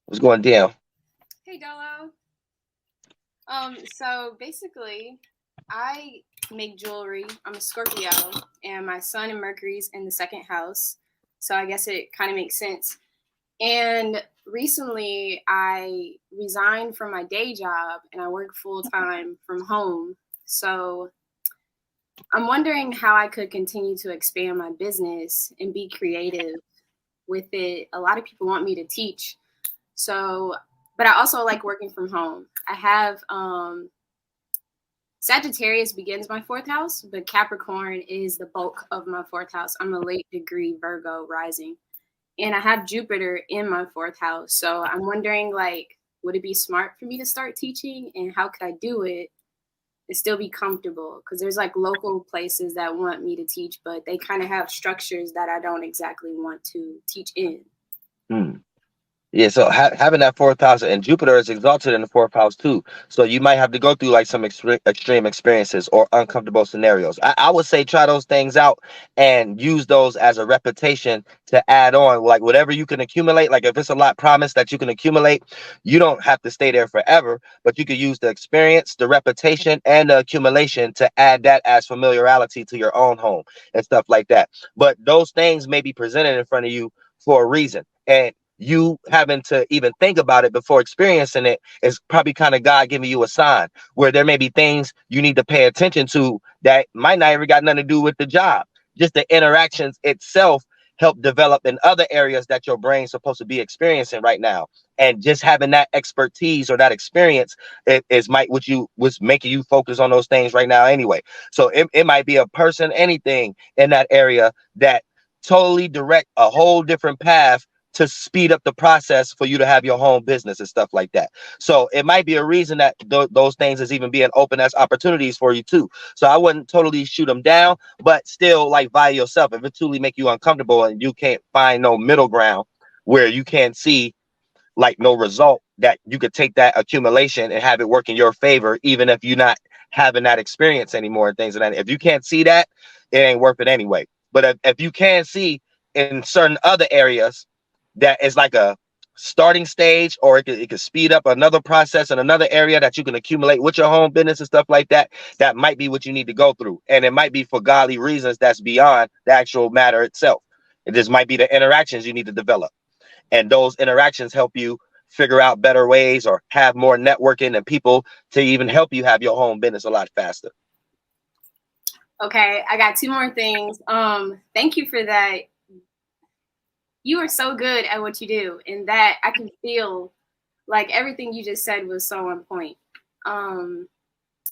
What's going down? Hey Doelow. So basically, I make jewelry. I'm a Scorpio, and my Sun and Mercury's in the second house. So I guess it kind of makes sense. And recently, I resigned from my day job, and I work full time from home. So I'm wondering how I could continue to expand my business and be creative with it. A lot of people want me to teach. So, but I also like working from home. I have Sagittarius begins my fourth house, but Capricorn is the bulk of my fourth house. I'm a late degree Virgo rising, and I have Jupiter in my fourth house. So I'm wondering, like, would it be smart for me to start teaching, and how could I do it and still be comfortable? Because there's like local places that want me to teach, but they kind of have structures that I don't exactly want to teach in. Hmm. Yeah, so having that fourth house and Jupiter is exalted in the fourth house too. So you might have to go through like some extreme experiences or uncomfortable scenarios. I would say try those things out and use those as a reputation to add on, like whatever you can accumulate. Like if it's a lot promised that you can accumulate, you don't have to stay there forever, but you could use the experience, the reputation, and the accumulation to add that as familiarity to your own home and stuff like that. But those things may be presented in front of you for a reason. And you having to even think about it before experiencing it is probably kind of God giving you a sign where there may be things you need to pay attention to that might not even got nothing to do with the job. Just the interactions itself help develop in other areas that your brain's supposed to be experiencing right now. And just having that expertise or that experience is might what you was making you focus on those things right now anyway. So it might be a person, anything in that area that totally direct a whole different path to speed up the process for you to have your home business and stuff like that. So it might be a reason that those things is even being open as opportunities for you too. So I wouldn't totally shoot them down, but still like by yourself. If it truly make you uncomfortable and you can't find no middle ground where you can't see like no result, that you could take that accumulation and have it work in your favor, even if you're not having that experience anymore and things of that. If you can't see that, it ain't worth it anyway. But if you can see in certain other areas that is like a starting stage, or it could speed up another process in another area that you can accumulate with your home business and stuff like that, that might be what you need to go through. And it might be for godly reasons that's beyond the actual matter itself. It just might be the interactions you need to develop. And those interactions help you figure out better ways or have more networking and people to even help you have your home business a lot faster. Okay, I got two more things. Thank you for that. You are so good at what you do, and that I can feel like everything you just said was so on point. Um,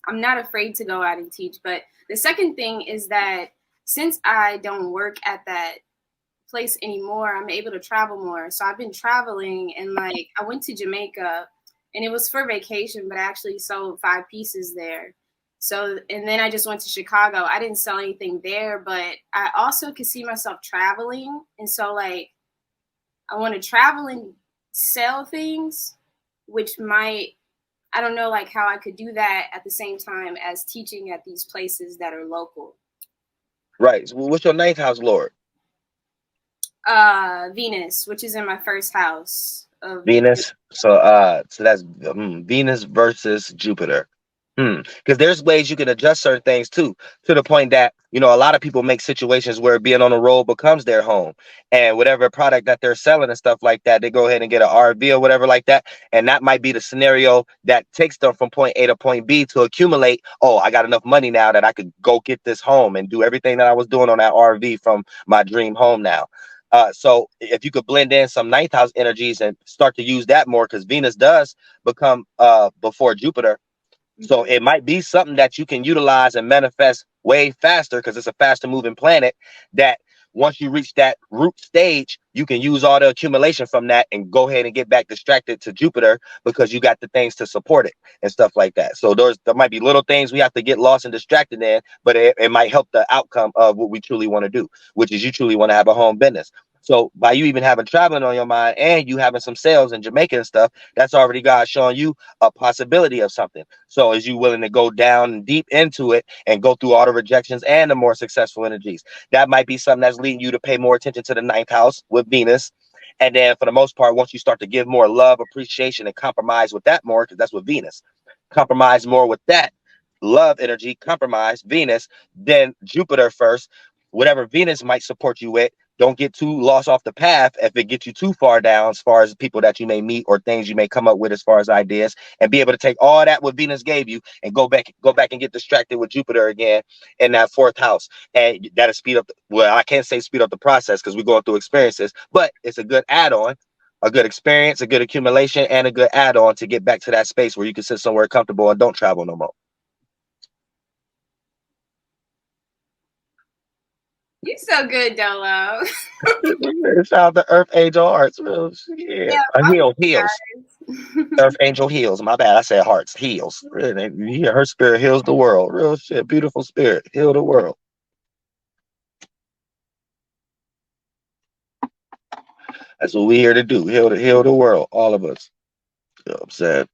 I'm not afraid to go out and teach, but the second thing is that since I don't work at that place anymore, I'm able to travel more. So I've been traveling, and like I went to Jamaica, and it was for vacation, but I actually sold 5 pieces there. So, and then I just went to Chicago. I didn't sell anything there, but I also could see myself traveling. And so, like, I want to travel and sell things, which might, I don't know, like how I could do that at the same time as teaching at these places that are local. Right. So what's your ninth house, Lord? Venus, which is in my first house of. Venus. So that's Venus versus Jupiter. Because there's ways you can adjust certain things too, to the point that, a lot of people make situations where being on the road becomes their home, and whatever product that they're selling and stuff like that, they go ahead and get an RV or whatever like that. And that might be the scenario that takes them from point A to point B to accumulate. Oh, I got enough money now that I could go get this home and do everything that I was doing on that RV from my dream home now. So if you could blend in some ninth house energies and start to use that more, because Venus does become before Jupiter, so Mhm. it might be something that you can utilize and manifest way faster, because it's a faster moving planet, that once you reach that root stage, you can use all the accumulation from that and go ahead and get back distracted to Jupiter, because you got the things to support it and stuff like that. So there might be little things we have to get lost and distracted in, but it might help the outcome of what we truly want to do, which is you truly want to have a home business. So by you even having traveling on your mind and you having some sales in Jamaica and stuff, that's already God showing you a possibility of something. So is you willing to go down and deep into it and go through all the rejections and the more successful energies? That might be something that's leading you to pay more attention to the ninth house with Venus. And then for the most part, once you start to give more love, appreciation, and compromise with that more, because that's what Venus, compromise more with that love energy, compromise Venus, then Jupiter first. Whatever Venus might support you with, don't get too lost off the path if it gets you too far down as far as people that you may meet or things you may come up with as far as ideas, and be able to take all that what Venus gave you and go back and get distracted with Jupiter again in that fourth house. And that'll speed up well, I can't say speed up the process because we're going through experiences, but it's a good add-on, a good experience, a good accumulation, and a good add-on to get back to that space where you can sit somewhere comfortable and don't travel no more. You're so good, Doelow. Shout out to Earth Angel Hearts. Real shit. Yeah, both of Heals. you guys. Earth Angel heals. My bad. I said hearts. Heals. Yeah, her spirit heals the world. Real shit. Beautiful spirit. Heal the world. That's what we here to do. Heal the world. All of us. You know what I'm saying?